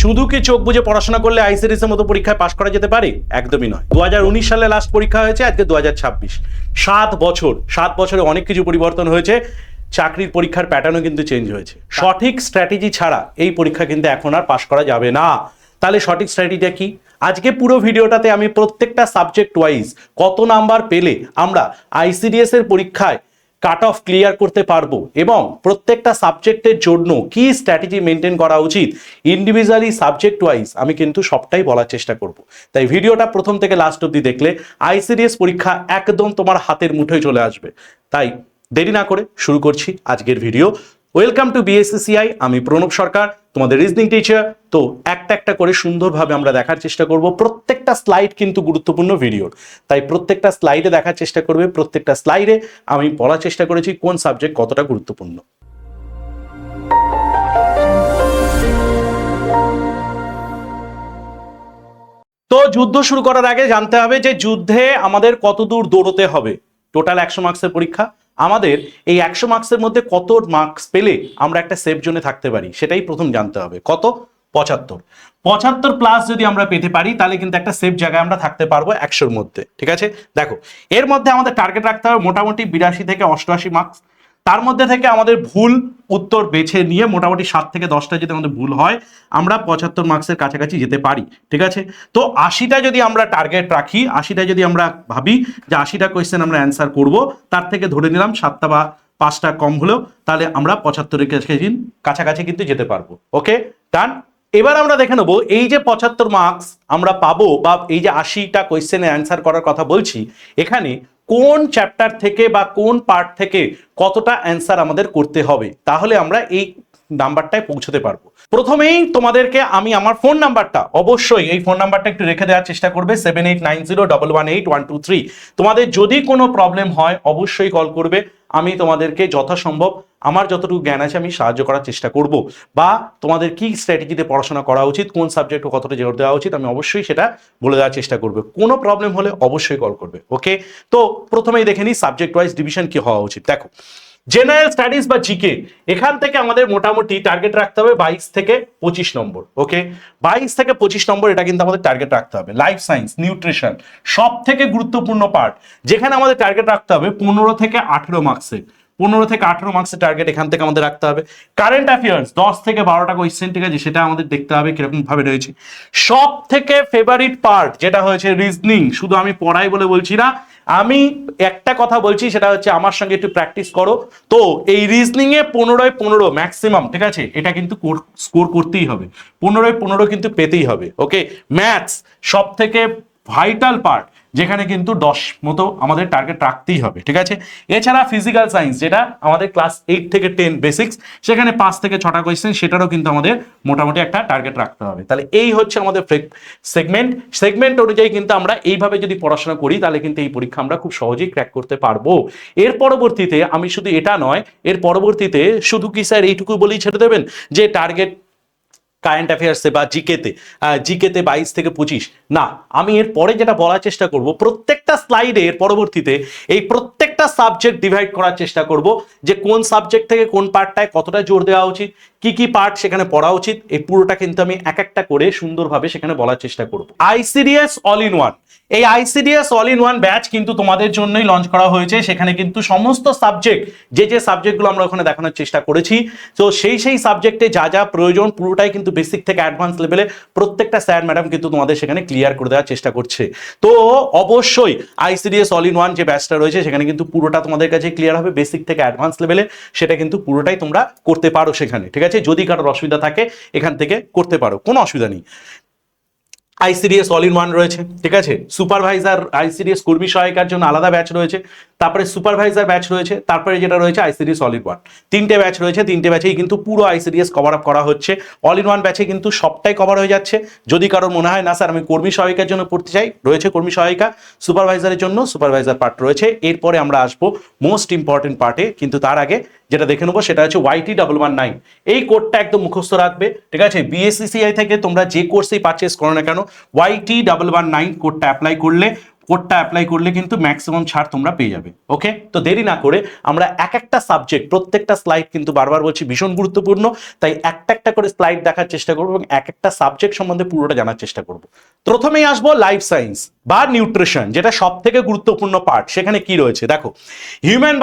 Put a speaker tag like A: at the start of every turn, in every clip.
A: শুধু কি চোখ বুঝে পড়াশোনা করলে আইসিডিএস এর মতো পরীক্ষায় পাশ করা যেতে পারে? একদমই নয়। 2019 সালে লাস্ট পরীক্ষা হয়েছে, আজকে 2026। 7 বছরে অনেক কিছু পরিবর্তন হয়েছে। চাকরির পরীক্ষার প্যাটার্নও কিন্তু চেঞ্জ হয়েছে। সঠিক স্ট্র্যাটেজি ছাড়া এই পরীক্ষা কিন্তু এখন আর পাশ করা যাবে না। তাহলে সঠিক স্ট্র্যাটেজিটা কি? আজকে পুরো ভিডিওটাতে আমি প্রত্যেকটা সাবজেক্ট ওয়াইজ কত নাম্বার পেলে আমরা আইসিডিএস এর পরীক্ষায় কাট অফ ক্লিয়ার করতে পারবো এবং প্রত্যেকটা সাবজেক্টের জন্য কি স্ট্র্যাটেজি মেনটেন করা উচিত ইন্ডিভিজুয়ালি সাবজেক্ট ওয়াইজ আমি কিন্তু সবটাই বলার চেষ্টা করব। তাই ভিডিওটা প্রথম থেকে লাস্ট অবধি দেখলে আইসিডিএস পরীক্ষা একদম তোমার হাতের মুঠোয় চলে আসবে। তাই দেরি না করে শুরু করছি আজকের ভিডিও। ওয়েলকাম টু বিএসসিসিআই, আমি প্রণব সরকার, তোমাদের রিজনিং টিচার। তো একটা করে সুন্দরভাবে আমরা দেখার চেষ্টা করব। প্রত্যেকটা স্লাইড কিন্তু গুরুত্বপূর্ণ ভিডিওর, তাই প্রত্যেকটা স্লাইডে দেখার চেষ্টা করবে। প্রত্যেকটা স্লাইডে আমি বলার চেষ্টা করেছি কোন সাবজেক্ট কতটা গুরুত্বপূর্ণ। তো যুদ্ধ শুরু করার আগে জানতে হবে যে যুদ্ধে আমাদের কত দূর দৌড়তে হবে। টোটাল 100 মার্কসের পরীক্ষা, আমাদের এই 100 মার্কসের মধ্যে কত মার্কস পেলে আমরা একটা সেফ জোনে থাকতে পারি সেটাই প্রথম জানতে হবে। কত? 75 প্লাস যদি আমরা পেতে পারি তাহলে কিন্তু একটা সেফ জায়গায় আমরা থাকতে পারবো 100-র মধ্যে। ঠিক আছে, দেখো এর মধ্যে আমাদের টার্গেট রাখতে হবে মোটামুটি 82 থেকে 88 মার্কস। তার মধ্যে থেকে আমাদের ভুল উত্তর বেছে নিয়ে মোটামুটি 7 থেকে 10টা যদি আমাদের ভুল হয় আমরা 75 মার্কসের কাছাকাছি যেতে পারি। ঠিক আছে, তো 80টা যদি আমরা টার্গেট রাখি, 80টা যদি আমরা ভাবি যে 80টা কোয়েশ্চেন আমরা অ্যান্সার করব, তার থেকে ধরে নিলাম 7টা বা 5টা কম হলেও তাহলে আমরা 75-এর কাছাকাছি কিন্তু যেতে পারবো। ওকে, ডান। এবার আমরা দেখে নেবো এই যে 75 মার্কস আমরা পাবো বা এই যে 80টা কোয়েশ্চেনের অ্যান্সার করার কথা বলছি, এখানে কোন চ্যাপ্টার থেকে বা কোন পার্ট থেকে কতটা অ্যান্সার আমাদের করতে হবে, তাহলে আমরা এই নাম্বারটায় পৌঁছতে পারবো। প্রথমেই তোমাদেরকে আমি আমার ফোন নাম্বারটা, অবশ্যই এই ফোন নাম্বারটা একটু রেখে দেওয়ার চেষ্টা করবে, 7890118113। তোমাদের যদি কোনো প্রবলেম হয় অবশ্যই কল করবে। আমি তোমাদেরকে যথাসম্ভব আমার যতটুকু জ্ঞান আছে আমি সাহায্য করার চেষ্টা করব, বা তোমাদের কি স্ট্র্যাটেজিতে পড়াশোনা করা উচিত, কোন সাবজেক্টে কতটা জোর দেওয়া উচিত, আমি অবশ্যই সেটা বলে দেওয়ার চেষ্টা করব। কোনো প্রবলেম হলে অবশ্যই কল করবে। ওকে, তো প্রথমেই দেখে নিই সাবজেক্ট ওয়াইজ ডিভিশন কি হওয়া উচিত। দেখো, জেনারেল স্টাডিজ বা জিকে, এখান থেকে আমাদের মোটামুটি টার্গেট রাখতে হবে 22 থেকে 25 নম্বর। ওকে, 22 থেকে 25 নম্বর এটা কিন্তু আমাদের টার্গেট রাখতে হবে। লাইফ সায়েন্স, নিউট্রিশন সব থেকে গুরুত্বপূর্ণ পার্ট, যেখানে আমাদের টার্গেট রাখতে হবে 15 থেকে 18 মার্কসের। 15 থেকে 18 মার্কসের টার্গেট এখান থেকে আমাদের রাখতে হবে। কারেন্ট অ্যাফেয়ার্স 10 থেকে 12টা কোয়েশ্চেন, ঠিক আছে, সেটা আমাদের দেখতে হবে কিরকম ভাবে রয়েছে। সব থেকে ফেভারিট পার্ট যেটা হয়েছে রিজনিং, শুধু আমি পড়াই বলে বলছি না, আমি একটা কথা বলছি, সেটা হচ্ছে আমার সঙ্গে একটু প্র্যাকটিস করো। তো এই রিজনিং এ 15-15 ম্যাক্সিমাম, ঠিক আছে, এটা কিন্তু স্কোর করতেই হবে। 15-15 কিন্তু পেতেই হবে। ওকে, ম্যাথস সব থেকে ভাইটাল পার্ট, যেখানে কিন্তু 10 মতো আমাদের টার্গেট রাখতেই হবে। ঠিক আছে, এছাড়া ফিজিক্যাল সায়েন্স যেটা আমাদের ক্লাস 8 থেকে 10 বেসিক্স, সেখানে 5 থেকে 6টা কোয়েশ্চেন, সেটারও কিন্তু আমাদের মোটামুটি একটা টার্গেট রাখতে হবে। তাহলে এই হচ্ছে আমাদের সেগমেন্ট অনুযায়ী কিন্তু আমরা এইভাবে যদি পড়াশোনা করি তাহলে কিন্তু এই পরীক্ষা আমরা খুব সহজেই ক্র্যাক করতে পারবো। এর পরবর্তীতে আমি শুধু এটা নয়, এর পরবর্তীতে শুধু কি স্যার এইটুকু বলেই ছেড়ে দেবেন যে টার্গেট কারেন্ট অ্যাফেয়ার্সে বা জিকেতে 22 থেকে 25, না, আমি এর পরে যেটা বলার চেষ্টা করব, প্রত্যেকটা স্লাইডে এর পরবর্তীতে এই প্রত্যেকটা সাবজেক্ট ডিভাইড করার চেষ্টা করব যে কোন সাবজেক্ট থেকে কোন পার্টটায় কতটা জোর দেওয়া উচিত, কি কি পার্ট সেখানে পড়া উচিত, এই পুরোটা কিন্তু আমি একটা করে সুন্দরভাবে সেখানে বলার চেষ্টা করব। আইসিডিএস অল ইন ওয়ান, এই ICDS all in one batch কিন্তু তোমাদের জন্যই লঞ্চ করা হয়েছে। সেখানে কিন্তু সমস্ত সাবজেক্ট, যে সাবজেক্টগুলো আমরা ওখানে দেখানোর চেষ্টা করেছি, তো সেই সাবজেক্টে যা যা প্রয়োজন পুরোটাই কিন্তু বেসিক থেকে অ্যাডভান্স লেভেলে প্রত্যেকটা স্যার ম্যাডাম কিন্তু তোমাদের সেখানে ক্লিয়ার করে দেওয়ার চেষ্টা করছে। তো অবশ্যই আইসিডিএস অল ইন ওয়ান যে ব্যাচটা রয়েছে সেখানে কিন্তু পুরোটা তোমাদের কাছে ক্লিয়ার হবে বেসিক থেকে অ্যাডভান্স লেভেলে, সেটা কিন্তু পুরোটাই তোমরা করতে পারো সেখানে। ঠিক আছে, যদি কারোর অসুবিধা থাকে এখান থেকে করতে পারো, কোনো অসুবিধা নেই। আইসিডিএস অল ইন ওয়ান রয়েছে, ঠিক আছে, সুপারভাইজার আইসিডিএস কর্মী সহায়িকার জন্য আলাদা ব্যাচ রয়েছে, তারপরে সুপারভাইজার ব্যাচ রয়েছে, তারপরে যেটা রয়েছে আইসিডিএস অল ইন ওয়ান। 3টে ব্যাচ রয়েছে, 3টে ব্যাচেই কিন্তু পুরো আইসিডিএস কভার আপ করা হচ্ছে। অল ইন ওয়ান ব্যাচে কিন্তু সবটাই কভার হয়ে যাচ্ছে। যদি কারোর মনে হয় না স্যার আমি কর্মী সহায়িকার জন্য পড়তে চাই, রয়েছে কর্মী সহায়িকা, সুপারভাইজারের জন্য সুপারভাইজার পার্ট রয়েছে। এরপরে আমরা আসবো মোস্ট ইম্পর্টেন্ট পার্টে, কিন্তু তার আগে যেটা দেখে নেবো সেটা হচ্ছে YT119। এই কোডটা একদম মুখস্থ রাখবে। ঠিক আছে, বিএসসিসিআই থেকে তোমরা যে কোর্সেই পারচেস করো না কেন, YT119 কোডটা অ্যাপ্লাই করলে কোডটা অ্যাপ্লাই করলে কিন্তু ম্যাক্সিমাম ছাড় তোমরা পেয়ে যাবে। ওকে, তো দেরি না করে আমরা এক একটা সাবজেক্ট, প্রত্যেকটা স্লাইড কিন্তু বারবার বলছি ভীষণ গুরুত্বপূর্ণ, তাই একটা একটা করে স্লাইড দেখার চেষ্টা করবো এবং এক একটা সাবজেক্ট সম্বন্ধে পুরোটা জানার চেষ্টা করব। প্রথমেই আসবো লাইফ সায়েন্স বা নিউট্রিশন, যেটা সব থেকে গুরুত্বপূর্ণ পার্ট। সেখানে কি রয়েছে দেখো, হিউম্যান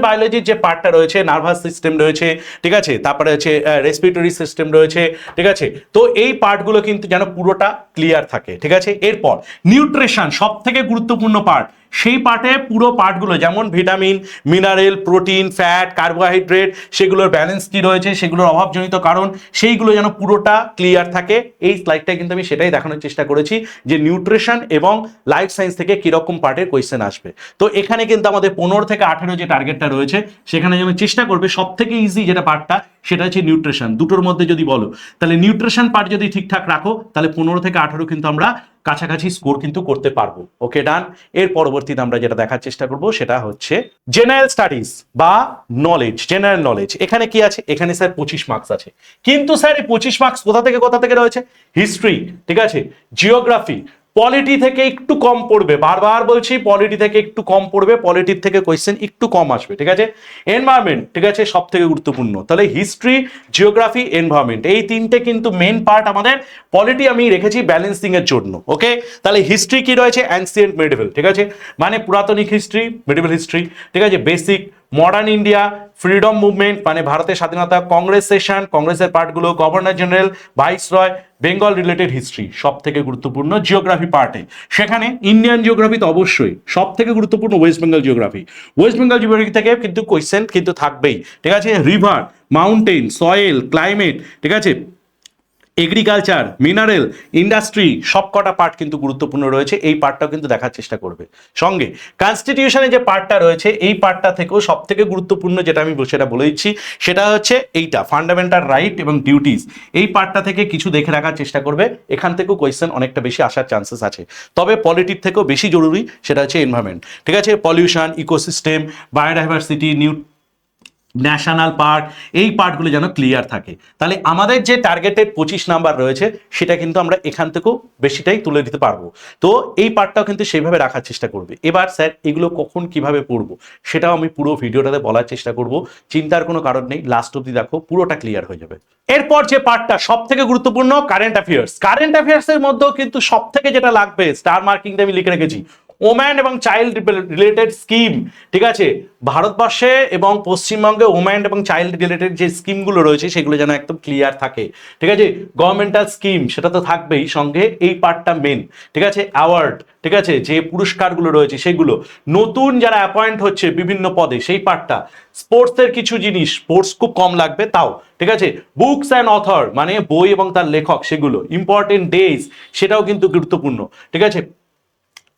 A: বায়োলজির যে পার্টটা রয়েছে, নার্ভাস সিস্টেম রয়েছে, ঠিক আছে, তারপরে হচ্ছে রেসপিরেটরি সিস্টেম রয়েছে, ঠিক আছে, তো এই পার্টগুলো কিন্তু যেন পুরোটা ক্লিয়ার থাকে, ঠিক আছে। এরপর নিউট্রিশন সব থেকে গুরুত্বপূর্ণ পার্ট, সেই পার্টে পুরো পার্টগুলো যেমন vitamin, mineral, protein, fat, carbohydrate, সেগুলোর ব্যালেন্স কি রয়েছে, সেগুলোর অভাবজনিত কারণ, সেইগুলো যেন পুরোটা ক্লিয়ার থাকে। এই স্লাইডটায় কিন্তু আমি সেটাই দেখানোর চেষ্টা করেছি যে নিউট্রিশন এবং লাইফ সায়েন্স থেকে কিরকম পার্টের কোয়েশ্চেন আসবে। তো এখানে কিন্তু আমাদের 15 থেকে 18 যে টার্গেটটা রয়েছে, সেখানে আমি চেষ্টা করবে সব থেকে ইজি যেটা পার্টটা, সেটা হচ্ছে নিউট্রিশন। দুটোর মধ্যে যদি বলো তাহলে নিউট্রিশন পার্ট যদি ঠিকঠাক রাখো, তাহলে 15 থেকে 18 কিন্তু আমরা কাছাকাছি স্কোর কিন্তু করতে পারবো। ওকে, ডান। এর পরবর্তীতে আমরা যেটা দেখার চেষ্টা করব সেটা হচ্ছে জেনারেল স্টাডিজ বা নলেজ, জেনারেল নলেজ। এখানে কি আছে, এখানে স্যার 25 মার্কস আছে, কিন্তু স্যার এই 25 মার্কস কোথা থেকে রয়েছে, হিস্ট্রি, ঠিক আছে, জিওগ্রাফি, পলিটি থেকে একটু কম পড়বে, বারবার বলছি পলিটি থেকে একটু কম পড়বে, পলিটির থেকে কোয়েশ্চেন একটু কম আসবে, ঠিক আছে। এনভায়রনমেন্ট, ঠিক আছে, সব থেকে গুরুত্বপূর্ণ। তাহলে হিস্ট্রি, জিওগ্রাফি, এনভায়রনমেন্ট, এই তিনটে কিন্তু মেন পার্ট আমাদের। পলিটি আমি রেখেছি ব্যালেন্সিং এর জন্য। ওকে, তাহলে হিস্ট্রি কি রয়েছে, অ্যানসিয়েন্ট মেডিভেল, ঠিক আছে, মানে পুরাতনিক হিস্ট্রি, মিডিভেল হিস্ট্রি, ঠিক আছে, basic, modern India, freedom movement মানে ভারতের স্বাধীনতা, কংগ্রেস সেশন, কংগ্রেসের পার্টগুলো, governor general, viceroy, Bengal related history সব থেকে গুরুত্বপূর্ণ। জিওগ্রাফি পার্টে সেখানে ইন্ডিয়ান জিওগ্রাফি তো অবশ্যই সব থেকে গুরুত্বপূর্ণ, West Bengal geography, West Bengal geography থেকে কিন্তু কোয়েশ্চেন কিন্তু থাকবেই, ঠিক আছে। রিভার, মাউন্টেন, সয়েল, ক্লাইমেট, ঠিক আছে, এগ্রিকালচার, মিনারেল, ইন্ডাস্ট্রি, সব কটা পার্ট কিন্তু গুরুত্বপূর্ণ রয়েছে। এই পার্টটাও কিন্তু দেখার চেষ্টা করবে। সঙ্গে কনস্টিটিউশনে যে পার্টটা রয়েছে, এই পার্টটা থেকেও সব থেকে গুরুত্বপূর্ণ যেটা আমি সেটা বলে দিচ্ছি, সেটা হচ্ছে এইটা ফান্ডামেন্টাল রাইট এবং ডিউটিস। এই পার্টটা থেকে কিছু দেখে রাখার চেষ্টা করবে, এখান থেকেও কোয়েশ্চেন অনেকটা বেশি আসার চান্সেস আছে। তবে পলিটির থেকেও বেশি জরুরি সেটা হচ্ছে এনভায়রনমেন্ট, ঠিক আছে, pollution, ecosystem, biodiversity, national park, এই পার্টগুলো যেন ক্লিয়ার থাকে। তাহলে আমাদের যে টার্গেটেড 25 নাম্বার রয়েছে, সেটা কিন্তু আমরা এখান থেকেও বেশিটাই তুলে দিতে পারবো। তো এই পার্টটাও কিন্তু সেইভাবে রাখার চেষ্টা করবে। এবার স্যার এগুলো কখন কিভাবে পড়বো, সেটাও আমি পুরো ভিডিওটাতে বলার চেষ্টা করব, চিন্তার কোনো কারণ নেই, লাস্ট অব্দি দেখো, পুরোটা ক্লিয়ার হয়ে যাবে। এরপর যে পার্টটা সব থেকে গুরুত্বপূর্ণ, কারেন্ট অ্যাফেয়ার্স। কারেন্ট অ্যাফেয়ার্সের মধ্যেও কিন্তু সব থেকে যেটা লাগবে, স্টার মার্কিংটা আমি লিখে রেখেছি, ওম্যান এবং চাইল্ড রিলেটেড স্কিম, ঠিক আছে, ভারতবর্ষে এবং পশ্চিমবঙ্গে ওম্যান এবং চাইল্ড রিলেটেড যে স্কিমগুলো রয়েছে, সেগুলো যেন একদম ক্লিয়ার থাকে, ঠিক আছে। গভর্নমেন্টাল স্কিম সেটা তো থাকবেই, সঙ্গে এই পার্টটা মেন, ঠিক আছে। অ্যাওয়ার্ড, ঠিক আছে, যে পুরস্কারগুলো রয়েছে সেগুলো, নতুন যারা অ্যাপয়েন্ট হচ্ছে বিভিন্ন পদে, সেই পার্টটা, স্পোর্টসের কিছু জিনিস, স্পোর্টস খুব কম লাগবে তাও, ঠিক আছে। বুকস অ্যান্ড অথর মানে বই এবং তার লেখক, সেগুলো, ইম্পর্টেন্ট ডেজ, সেটাও কিন্তু গুরুত্বপূর্ণ, ঠিক আছে।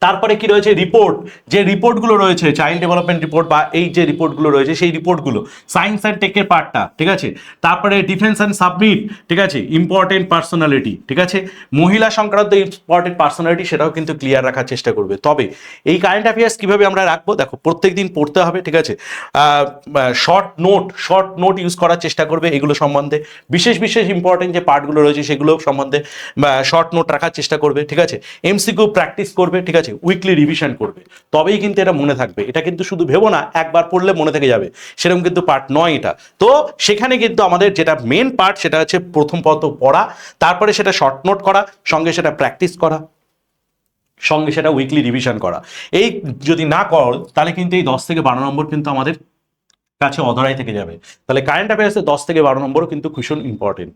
A: তারপরে কি রয়েছে, রিপোর্ট, যে রিপোর্টগুলো রয়েছে, চাইল্ড ডেভেলপমেন্ট রিপোর্ট বা এই যে রিপোর্টগুলো রয়েছে, সেই রিপোর্টগুলো, সায়েন্স অ্যান্ড টেকের পার্টটা, ঠিক আছে। তারপরে ডিফেন্স অ্যান্ড সাবমিট, ঠিক আছে, ইম্পর্টেন্ট পার্সোনালিটি, ঠিক আছে, মহিলা সংক্রান্ত ইম্পর্টেন্ট পার্সোনালিটি, সেটাও কিন্তু ক্লিয়ার রাখার চেষ্টা করবে। তবে এই কারেন্ট অ্যাফেয়ার্স কিভাবে আমরা রাখবো, দেখো প্রত্যেক দিন পড়তে হবে, ঠিক আছে। শর্ট নোট ইউজ করার চেষ্টা করবে এগুলো সম্বন্ধে, বিশেষ ইম্পর্টেন্ট যে পার্টগুলো রয়েছে সেগুলো সম্বন্ধে শর্ট নোট রাখার চেষ্টা করবে, ঠিক আছে। এমসিকিউ প্র্যাকটিস করবে, ঠিক আছে, উইকলি রিভিশন করবে, তবেই কিন্তু এটা মনে থাকবে। এটা কিন্তু শুধু ভেবো না একবার পড়লে মনে থেকে যাবে, সেরকম কিন্তু পার্ট নয় এটা। তো সেখানে কিন্তু আমাদের যেটা মেন পার্ট, সেটা হচ্ছে প্রথম পড়া, তারপরে সেটা শর্ট নোট করা, সঙ্গে সেটা প্র্যাকটিস করা, সঙ্গে সেটা উইকলি রিভিশন করা। এই যদি না করো, তাহলে কিন্তু এই 10 থেকে 12 নম্বর কিন্তু আমাদের কাছে অধরাই থেকে যাবে। তাহলে কারেন্ট অ্যাফেয়ার্সে 10 থেকে 12 নম্বরও কিন্তু ভীষণ ইম্পর্টেন্ট।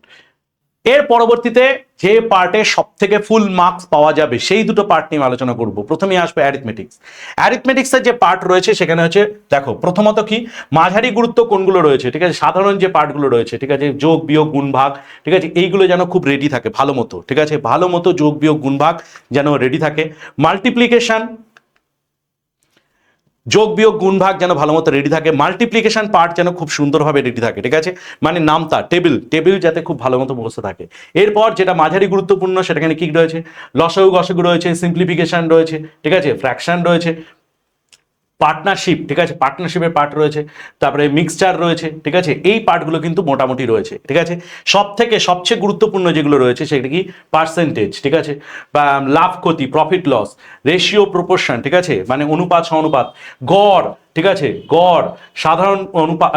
A: এর পরবর্তীতে যে পার্টে সব থেকে ফুল মার্কস পাওয়া যাবে, সেই দুটো পার্ট নিয়ে আলোচনা করব। প্রথমেই আসবে অ্যারিথমেটিক্স। অ্যারিথমেটিক্সের যে পার্ট রয়েছে, সেখানে হচ্ছে দেখো প্রথমত কি মাঝারি গুরুত্ব কোনগুলো রয়েছে, ঠিক আছে, সাধারণ যে পার্টগুলো রয়েছে, ঠিক আছে, যোগ বিয়োগ গুণ ভাগ, ঠিক আছে, এইগুলো যেন খুব রেডি থাকে ভালো মতো, ঠিক আছে, ভালো মতো যোগ বিয়োগ গুণ ভাগ যেন রেডি থাকে। মাল্টিপ্লিকেশন, যোগ বিয়োগ গুণ ভাগ যেন ভালো মতো রেডি থাকে। মাল্টিপ্লিকেশন পার্ট যেন খুব সুন্দরভাবে রেডি থাকে, ঠিক আছে, মানে নামতা, টেবিল যাতে খুব ভালো মতো মুখস্থ থাকে। এরপর যেটা মাঝারি গুরুত্বপূর্ণ, সেটাখানে কি রয়েছে, লসাগু গসাগু রয়েছে, সিম্পলিফিকেশন রয়েছে, ঠিক আছে, ফ্র্যাকশন রয়েছে, পার্টনারশিপ, ঠিক আছে, পার্টনারশিপের পার্ট রয়েছে, তারপরে মিক্সচার রয়েছে, ঠিক আছে, এই পার্টগুলো কিন্তু মোটামুটি রয়েছে, ঠিক আছে। সবচেয়ে গুরুত্বপূর্ণ যেগুলো রয়েছে সেটা কি পার্সেন্টেজ, ঠিক আছে, বা লাভ ক্ষতি, প্রফিট লস, রেশিও প্রপোর্শন, ঠিক আছে, মানে অনুপাত সমানুপাত, গড়, ঠিক আছে, গড়, সাধারণ অনুপাত,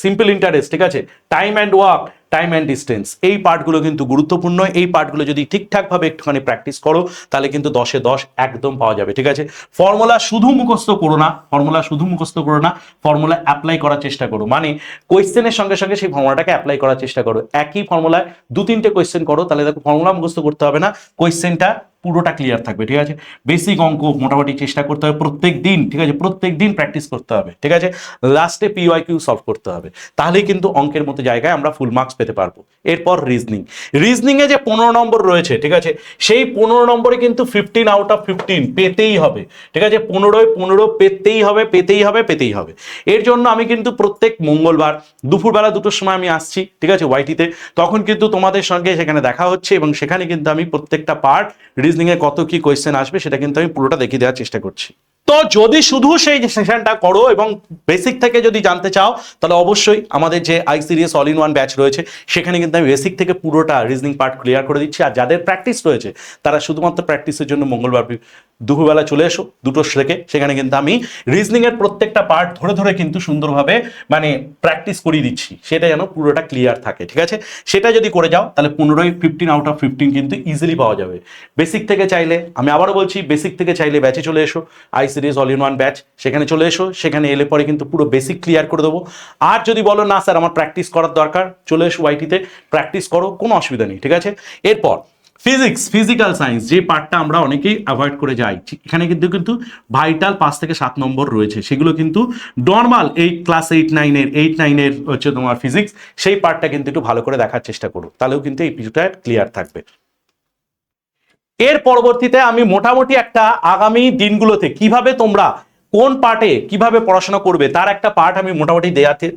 A: সিম্পল ইন্টারেস্ট, ঠিক আছে, time and work, time and distance, এই পার্টগুলো কিন্তু গুরুত্বপূর্ণ। এই পার্টগুলো যদি ঠিকঠাকভাবে একটুখানি প্র্যাকটিস করো তাহলে কিন্তু 10-এ 10 একদম পাওয়া যাবে, ঠিক আছে। ফর্মুলা শুধু মুখস্থ করো না, ফর্মুলা অ্যাপ্লাই করার চেষ্টা করো, মানে কোয়েশ্চেনের সঙ্গে সঙ্গে সেই ফর্মুলাটাকে অ্যাপ্লাই করার চেষ্টা করো। একই ফর্মুলায় 2-3টে কোয়েশ্চেন করো, তাহলে দেখো ফর্মুলা মুখস্থ করতে হবে না, কোয়েশ্চেনটা পুরোটা ক্লিয়ার থাকবে, ঠিক আছে। বেসিক অঙ্ক মোটামুটি চেষ্টা করতে হবে প্রত্যেক দিন, ঠিক আছে, প্রত্যেক দিন প্র্যাকটিস করতে হবে, ঠিক আছে। লাস্টে PYQ সলভ করতে হবে, তাহলেই কিন্তু অঙ্কের মতো জায়গায় আমরা ফুল মার্কস পেতে পারবো। এরপর রিজনিংয়ে যে 15 নম্বর রয়েছে, ঠিক আছে, সেই 15 নম্বরে কিন্তু 15 আউট অফ 15 পেতেই হবে, ঠিক আছে, 15 পেতেই হবে। এর জন্য আমি কিন্তু প্রত্যেক মঙ্গলবার দুপুরবেলা 2টোর সময় আমি আসছি, ঠিক আছে, ওয়াইটিতে, তখন কিন্তু তোমাদের সঙ্গে সেখানে দেখা হচ্ছে এবং সেখানে কিন্তু আমি প্রত্যেকটা পার্ট রিজনিংয়ে কত কি কোয়েশ্চেন আসবে সেটা কিন্তু আমি পুরোটা দেখিয়ে দেওয়ার চেষ্টা করছি। তো যদি শুধু সেই সেশনটা করো এবং বেসিক থেকে যদি জানতে চাও তাহলে অবশ্যই আমাদের যে ICDS all in one batch রয়েছে সেখানে কিন্তু আমি বেসিক থেকে পুরোটা রিজনিং পার্ট ক্লিয়ার করে দিচ্ছি। আর যাদের প্র্যাকটিস রয়েছে তারা শুধুমাত্র প্র্যাকটিসের জন্য মঙ্গলবার দুপুরবেলা চলে এসো 2টো থেকে, সেখানে কিন্তু আমি রিজনিং এর প্রত্যেকটা পার্ট ধরে ধরে কিন্তু সুন্দরভাবে মানে প্র্যাকটিস করিয়ে দিচ্ছি, সেটা যেন পুরোটা ক্লিয়ার থাকে, ঠিক আছে। সেটা যদি করে যাও তাহলে 15 আউট অফ 15 কিন্তু ইজিলি পাওয়া যাবে। বেসিক থেকে চাইলে, আমি আবারও বলছি, বেসিক থেকে চাইলে ব্যাচে চলে এসো, ICDS all in one batch, সেখানে চলে এসো, সেখানে এলে পরে কিন্তু পুরো বেসিক ক্লিয়ার করে দেবো। আর যদি বলো না স্যার আমার প্র্যাকটিস করার দরকার, চলে এসো ওয়াইটিতে, প্র্যাকটিস করো, কোনো অসুবিধা নেই, ঠিক আছে। এরপর ফিজিক্যাল সায়েন্স যে পার্টটা আমরা অনেকেই অ্যাভয়েড করে যাই, এখানে কিন্তু ভাইটাল 5 থেকে 7 নম্বর রয়েছে, সেগুলো কিন্তু নর্মাল এই ক্লাস 8-9-এর হচ্ছে তোমার ফিজিক্স, সেই পার্টটা কিন্তু একটু ভালো করে দেখার চেষ্টা করো, তাহলেও কিন্তু এই পিছুটা ক্লিয়ার থাকবে। এর পরবর্তীতে আমি মোটামুটি একটা আগামী দিনগুলোতে কিভাবে তোমরা কোন পার্টে কিভাবে পড়াশোনা করবে তার একটা পার্ট আমি মোটামুটি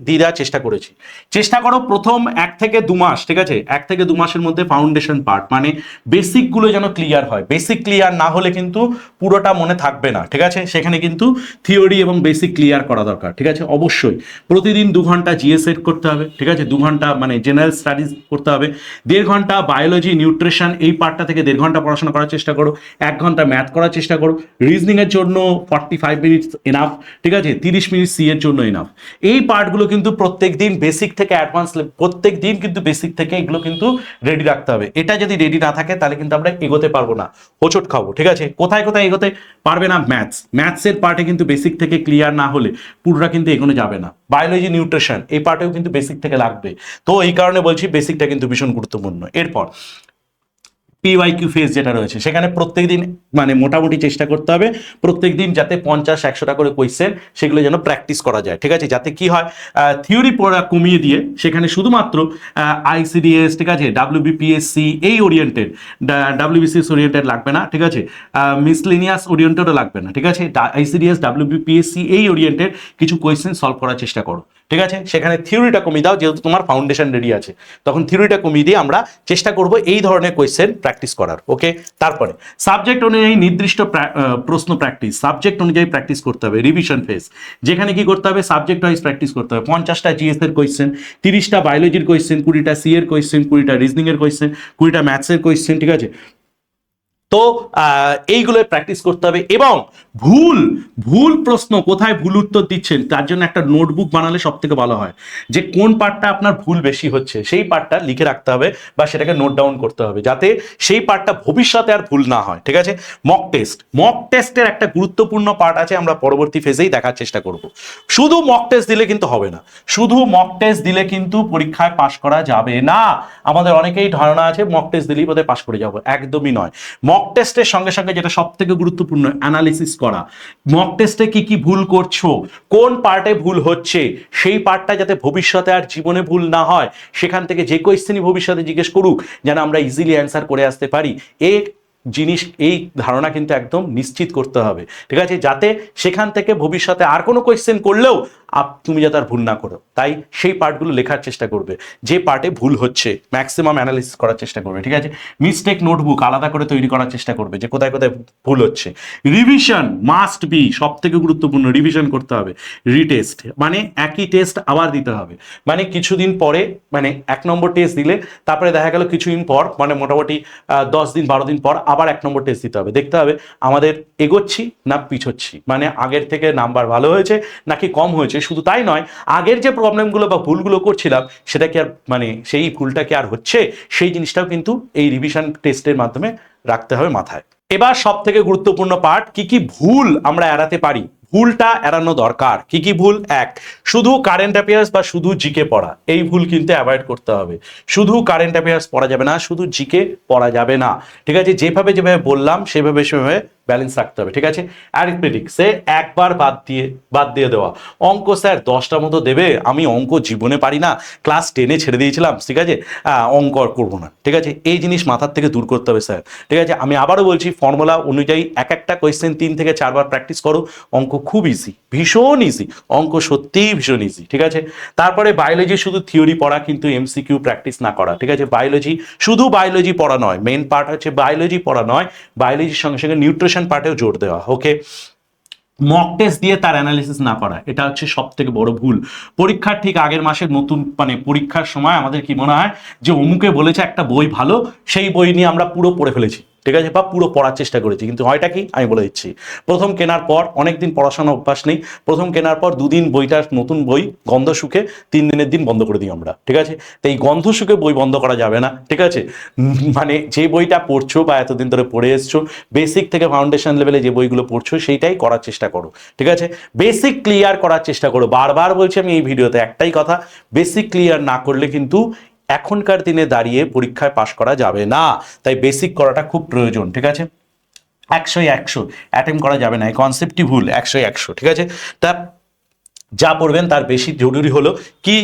A: দিয়ে দেওয়ার চেষ্টা করেছি। চেষ্টা করো প্রথম 1 থেকে 2 মাস, ঠিক আছে, 1 থেকে 2 মাসের মধ্যে ফাউন্ডেশন পার্ট মানে বেসিকগুলো যেন ক্লিয়ার হয়। বেসিক ক্লিয়ার না হলে কিন্তু পুরোটা মনে থাকবে না, ঠিক আছে। সেখানে কিন্তু থিওরি এবং বেসিক ক্লিয়ার করা দরকার, ঠিক আছে। অবশ্যই প্রতিদিন 2 ঘন্টা জিএস এড করতে হবে, ঠিক আছে, 2 ঘন্টা মানে জেনারেল স্টাডিজ করতে হবে, 1.5 ঘন্টা বায়োলজি নিউট্রিশন এই পার্টটা থেকে 1.5 ঘন্টা পড়াশোনা করার চেষ্টা করো, 1 ঘন্টা ম্যাথ করার চেষ্টা করো, রিজনিং এর জন্য 45 মিনিট এনাফ, ঠিক আছে, 30 মিনিট সি এর জন্য এনাফ। এই পার্টগুলো কিন্তু প্রত্যেকদিন বেসিক থেকে অ্যাডভান্স প্রত্যেক দিন কিন্তু বেসিক থেকে এগুলো কিন্তু রেডি রাখতে হবে। এটা যদি রেডি না থাকে তাহলে কিন্তু আমরা এগোতে পারবো না, হোঁচট খাবো, ঠিক আছে। কোথায় এগোতে পারবে না? ম্যাথসের পার্টে কিন্তু বেসিক থেকে ক্লিয়ার না হলে পুরোটা কিন্তু এগোনো যাবে না। বায়োলজি নিউট্রিশন এই পার্টেও কিন্তু বেসিক থেকে লাগবে, তো এই কারণে বলছি বেসিকটা কিন্তু ভীষণ গুরুত্বপূর্ণ। এরপর PYQ ফেজ যেটা রয়েছে সেখানে প্রত্যেকদিন মানে মোটামুটি চেষ্টা করতে হবে প্রত্যেকদিন যাতে 50-100টা করে কোয়েশ্চেন সেগুলো যেন প্র্যাকটিস করা যায়, ঠিক আছে, যাতে কি হয় থিওরি পড়া কমিয়ে দিয়ে সেখানে শুধুমাত্র আইসিডিএস, ঠিক আছে, WBPSC এই ওরিয়েন্টেড, WBCS ওরিয়েন্টেড লাগবে না, ঠিক আছে, মিসলিনিয়াস ওরিয়েন্টেডও লাগবে না, ঠিক আছে, আইসিডিএস WBPSC এই ওরিয়েন্টেড কিছু কোয়েশ্চেন সলভ করার চেষ্টা করো, ঠিক আছে। সেখানে থিওরিটা কমিয়ে দাও, যেহেতু তোমার ফাউন্ডেশন রেডি আছে, তখন থিওরিটা কমিয়ে দিয়ে আমরা চেষ্টা করব এই ধরনের কোয়েশ্চেন প্র্যাকটিস করার, ওকে। তারপরে সাবজেক্ট অনুযায়ী নির্দিষ্ট প্রশ্ন প্র্যাকটিস, সাবজেক্ট অনুযায়ী প্র্যাকটিস করতে হবে। রিভিশন ফেজ যেখানে কি করতে হবে, সাবজেক্ট ওয়াইজ প্র্যাকটিস করতে হবে। 50টা জিএস এর কোয়েশ্চেন, 30টা বায়োলজির কোয়েশ্চেন, 20টা সি এর কোয়েশ্চেন, 20টা রিজনিং এর কোয়েশ্চেন, 20টা ম্যাথসের কোয়েশ্চেন, ঠিক আছে। তো এইগুলো প্র্যাকটিস করতে হবে এবং ভুল প্রশ্ন কোথায় ভুল উত্তর দিচ্ছেন তার জন্য একটা নোটবুক বানালে সব থেকে ভালো হয়, যে কোন পার্টটা আপনার ভুল বেশি হচ্ছে সেই পার্টটা লিখে রাখতে হবে বা সেটাকে নোট ডাউন করতে হবে, যাতে সেই পার্টটা ভবিষ্যতে আর ভুল না হয়, ঠিক আছে। মক টেস্টের একটা গুরুত্বপূর্ণ পার্ট আছে, আমরা পরবর্তী ফেজেই দেখার চেষ্টা করব। শুধু মক টেস্ট দিলে কিন্তু হবে না, শুধু মক টেস্ট দিলে কিন্তু পরীক্ষায় পাশ করা যাবে না। আমাদের অনেকেই ধারণা আছে মক টেস্ট দিলেই বোধহয় পাশ করে যাবো, একদমই নয়। মক টেস্টের সঙ্গে সঙ্গে যেটা সব থেকে গুরুত্বপূর্ণ, অ্যানালিসিস করা। মক টেস্টে কি কি ভুল করছো, কোন পার্টে ভুল হচ্ছে, সেই পার্টটা যাতে ভবিষ্যতে আর জীবনে ভুল না হয়, সেখান থেকে যে কোয়েশ্চেনই ভবিষ্যতে জিজ্ঞেস করুক যেন আমরা ইজিলি অ্যান্সার করে আসতে পারি, এই ধারণা কিন্তু একদম নিশ্চিত করতে হবে, ঠিক আছে, যাতে সেখান থেকে ভবিষ্যতে আর কোনো কোয়েশ্চেন করলেও তুমি যাতে আর ভুল না করো। তাই সেই পার্টগুলো লেখার চেষ্টা করবে, যে পার্টে ভুল হচ্ছে ম্যাক্সিমাম অ্যানালিসিস করার চেষ্টা করবে, ঠিক আছে। মিস্টেক নোটবুক আলাদা করে তৈরি করার চেষ্টা করবে যে কোথায় কোথায় ভুল হচ্ছে। রিভিশন মাস্ট বি, সব থেকে গুরুত্বপূর্ণ, রিভিশন করতে হবে। রিটেস্ট মানে একই টেস্ট আবার দিতে হবে, মানে কিছুদিন পরে, মানে 1 নম্বর টেস্ট দিলে তারপরে দেখা গেল কিছুদিন পর, মানে মোটামুটি 10 দিন 12 দিন পর আবার 1 নম্বর টেস্ট দিতে হবে। দেখতে হবে আমাদের এগোচ্ছি না পিছোচ্ছি, মানে আগের থেকে নাম্বার ভালো হয়েছে নাকি কম হয়েছে। শুধু তাই নয়, আগের যে প্রবলেমগুলো বা ভুলগুলো করছিলাম সেটা কি আর, মানে সেই ভুলটা কি আর হচ্ছে, সেই জিনিসটাও কিন্তু এই রিভিশন টেস্টের মাধ্যমে রাখতে হবে মাথায়। এবার সব থেকে গুরুত্বপূর্ণ পার্ট, কি কি ভুল আমরা এড়াতে পারি, ভুলটা এড়ানো দরকার। কি কি ভুল? এক, শুধু কারেন্ট অ্যাফেয়ার্স বা শুধু জিকে পড়া, এই ভুল কিন্তু অ্যাভয়েড করতে হবে। শুধু কারেন্ট অ্যাফেয়ার্স পড়া যাবে না, শুধু জিকে পড়া যাবে না, ঠিক আছে। যেভাবে যেভাবে বললাম সেভাবে সেভাবে ব্যালেন্স রাখতে হবে, ঠিক আছে। অ্যারিথমেটিক সে একবার বাদ দিয়ে দেওয়া। অঙ্ক স্যার 10টা মতো দেবে, আমি অঙ্ক জীবনে পারি না, ক্লাস 10-এ ছেড়ে দিয়েছিলাম, ঠিক আছে, অঙ্ক আর করবো না, ঠিক আছে। এই জিনিস মাথার থেকে দূর করতে হবে স্যার, ঠিক আছে। আমি আবারও বলছি, ফর্মুলা অনুযায়ী এক একটা কোয়েশ্চেন 3 থেকে 4 বার প্র্যাকটিস করো, অঙ্ক খুব ইজি, ভীষণ ইজি, অঙ্ক সত্যিই ভীষণ ইজি, ঠিক আছে। তারপরে বায়োলজি শুধু থিওরি পড়া, কিন্তু এমসিকিউ প্র্যাকটিস না করা, ঠিক আছে। বায়োলজি শুধু বায়োলজি পড়া নয়, মেন পার্ট হচ্ছে বায়োলজি পড়া নয়, বায়োলজির সঙ্গে সঙ্গে নিউট্রিশন পার্টেও জোর দেওয়া, ওকে। মক টেস্ট দিয়ে তার অ্যানালিসিস না করা, এটা হচ্ছে সব থেকে বড় ভুল। পরীক্ষার ঠিক আগের মাসের নতুন, মানে পরীক্ষার সময় আমাদের কি মনে হয় যে অমুকে বলেছে একটা বই ভালো, সেই বই নিয়ে আমরা পুরো পড়ে ফেলেছি, ঠিক আছে, বা পুরো পড়ার চেষ্টা করেছি। কিন্তু হয়টা কি, আমি বলে দিচ্ছি, প্রথম কেনার পর, অনেকদিন পড়াশোনা অভ্যাস নেই, প্রথম কেনার পর 2 দিন বইটার, নতুন বই গন্ধ শুকে 3 দিনের দিন বন্ধ করে দিই আমরা, ঠিক আছে। তো এই গন্ধ শুকে বই বন্ধ করা যাবে না, ঠিক আছে। মানে যে বইটা পড়ছো বা এতদিন ধরে পড়ে এসছো, বেসিক থেকে ফাউন্ডেশন লেভেলে যে বইগুলো পড়ছো সেইটাই করার চেষ্টা করো, ঠিক আছে। বেসিক ক্লিয়ার করার চেষ্টা করো, বারবার বলছি আমি এই ভিডিওতে একটাই কথা, বেসিক ক্লিয়ার না করলে কিন্তু এখনকার দিনে দাঁড়িয়ে পরীক্ষায় পাশ করা যাবে না। তাই বেসিক করাটা খুব প্রয়োজন, ঠিক আছে। 100 অ্যাটেম্প করা যাবে না, এই কনসেপ্টই ভুল। 100, ঠিক আছে। তা যা পড়বেন তার বেশি জরুরি হলো কি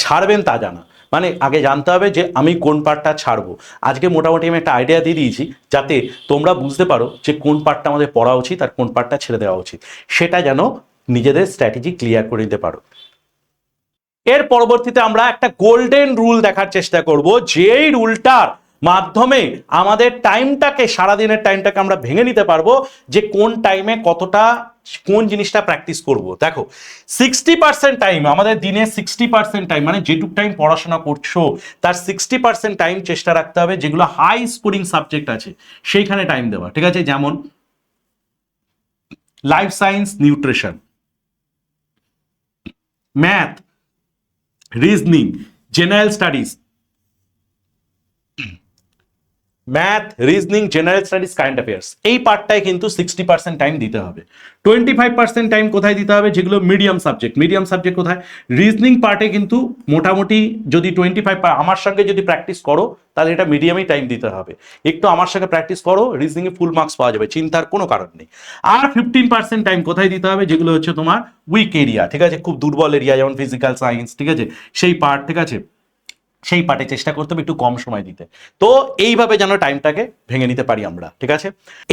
A: ছাড়বেন তা জানা, মানে আগে জানতে হবে যে আমি কোন পার্টটা ছাড়বো। আজকে মোটামুটি আমি একটা আইডিয়া দিয়ে দিয়েছি, যাতে তোমরা বুঝতে পারো যে কোন পার্টটা আমাদের পড়া উচিত আর কোন পার্টটা ছেড়ে দেওয়া উচিত, সেটা যেন নিজেদের স্ট্র্যাটেজি ক্লিয়ার করে দিতে পারো। এর পরবর্তীতে আমরা একটা গোল্ডেন রুল দেখার চেষ্টা করব, যেই রুলটার মাধ্যমে আমাদের টাইমটাকে, সারাদিনের টাইমটাকে আমরা ভেঙে নিতে পারবো, যে কোন টাইমে কতটা কোন জিনিসটা প্র্যাকটিস করব। দেখো 60% টাইম, আমাদের দিনে 60% টাইম, মানে যেটুক টাইম পড়াশোনা করছো তার 60% টাইম চেষ্টা রাখতে হবে যেগুলো হাই স্কোরিং সাবজেক্ট আছে সেইখানে টাইম দেওয়া, ঠিক আছে। যেমন life science, nutrition, math, reasoning, general studies, math, reasoning, general studies, current affairs, এই পার্টটায় কিন্তু 60% টাইম দিতে হবে। 25% টাইম কোথায় দিতে হবে, যেগুলো মিডিয়াম সাবজেক্ট। মিডিয়াম সাবজেক্ট কোথায়? রিজনিং পার্টে কিন্তু মোটামুটি যদি 25, আমার সঙ্গে যদি প্র্যাকটিস করো তাহলে এটা মিডিয়ামই টাইম দিতে হবে। একটু আমার সঙ্গে প্র্যাকটিস করো, রিজনিংয়ে ফুল মার্কস পাওয়া যাবে, চিন্তার কোনো কারণ নেই। আর 15% টাইম কোথায় দিতে হবে, যেগুলো হচ্ছে তোমার উইক এরিয়া, ঠিক আছে, খুব দুর্বল এরিয়া, যেমন ফিজিক্যাল সায়েন্স, ঠিক আছে, সেই পার্ট, ঠিক আছে, সেই পার্টে চেষ্টা করতে হবে একটু কম সময় দিতে। তো এইভাবে যেন টাইমটাকে ভেঙে নিতে পারি আমরা, ঠিক আছে।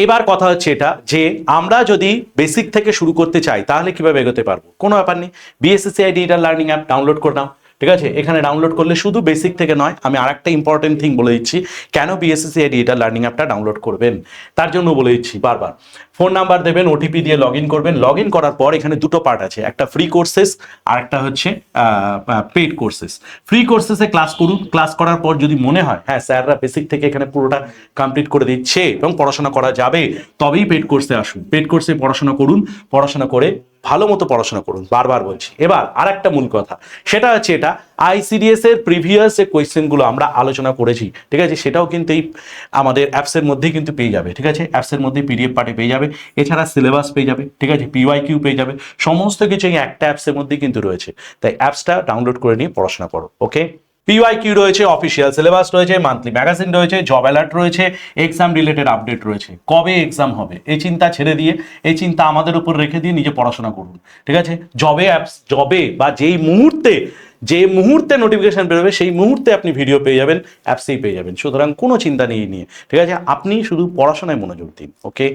A: এবার কথা হচ্ছে এটা, যে আমরা যদি বেসিক থেকে শুরু করতে চাই তাহলে কিভাবে এগোতে পারবো। কোনো ব্যাপার নেই, BSSCI digital learning app download করে নাও, ঠিক আছে। এখানে ডাউনলোড করলে শুধু বেসিক থেকে নয়, আমি আরেকটা ইম্পর্টেন্ট থিং বলে দিচ্ছি, কেন বিএসএসসিআই ডিজিটাল লার্নিং অ্যাপটা ডাউনলোড করবেন, তার জন্য বলে দিচ্ছি বারবার। ফোন নাম্বার দেবেন, ওটিপি দিয়ে লগ ইন করবেন। লগ ইন করার পর এখানে দুটো পার্ট আছে, একটা ফ্রি কোর্সেস আর একটা হচ্ছে পেইড কোর্সেস। ফ্রি কোর্সেসে ক্লাস করুন, ক্লাস করার পর যদি মনে হয় হ্যাঁ স্যাররা বেসিক থেকে এখানে পুরোটা কমপ্লিট করে দিচ্ছে এবং পড়াশোনা করা যাবে, তবেই পেইড কোর্সে আসুন। পেইড কোর্সে পড়াশোনা করুন, পড়াশোনা করে ভালো মতো পড়াশোনা করুন, বারবার বলছি। এবার আর একটা মূল কথা, সেটা হচ্ছে এটা আইসিডিএস এর প্রিভিয়াস যে কোয়েশ্চেনগুলো আমরা আলোচনা করেছি, ঠিক আছে, সেটাও কিন্তু এই আমাদের অ্যাপসের মধ্যেই কিন্তু পেয়ে যাবে, ঠিক আছে। অ্যাপসের মধ্যে পিডিএফ পার্টে পেয়ে যাবে, এছাড়া সিলেবাস পেয়ে যাবে, ঠিক আছে, পিওয়াইকিউ পেয়ে যাবে, সমস্ত কিছু এই একটা অ্যাপসের মধ্যেই কিন্তু রয়েছে। তাই অ্যাপসটা ডাউনলোড করে নিয়ে পড়াশোনা করো, ওকে। পিওয়াইকিউ রয়েছে, অফিসিয়াল সিলেবাস রয়েছে, মান্থলি ম্যাগাজিন রয়েছে, জব অ্যালার্ট রয়েছে, এক্সাম রিলেটেড আপডেট রয়েছে। কবে এক্সাম হবে এই চিন্তা ছেড়ে দিয়ে, এই চিন্তা আমাদের উপর রেখে দিয়ে নিজে পড়াশোনা করুন, ঠিক আছে। জবে বা যে মুহূর্তে নোটিফিকেশন বেরোবে সেই মুহূর্তে আপনি ভিডিও পেয়ে যাবেন, অ্যাপসেই পেয়ে যাবেন। সুতরাং কোনো চিন্তা নেই নিয়ে, ঠিক আছে, আপনি শুধু পড়াশোনায় মনোযোগ দিন, ওকে।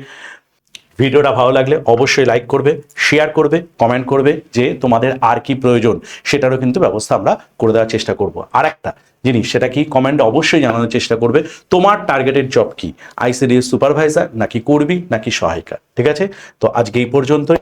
A: ভিডিওটা ভালো লাগলে অবশ্যই লাইক করবে, শেয়ার করবে, কমেন্ট করবে যে তোমাদের আর কি প্রয়োজন, সেটারও কিন্তু ব্যবস্থা আমরা করে দেওয়ার চেষ্টা করব। আর একটা জিনিস, সেটা কি, কমেন্টে অবশ্যই জানানোর চেষ্টা করবে তোমার টার্গেটেড জব কি, আইসিডিএস সুপারভাইজার নাকি কর্মী নাকি সহায়িকা। ঠিক আছে, তো আজকে এই পর্যন্তই।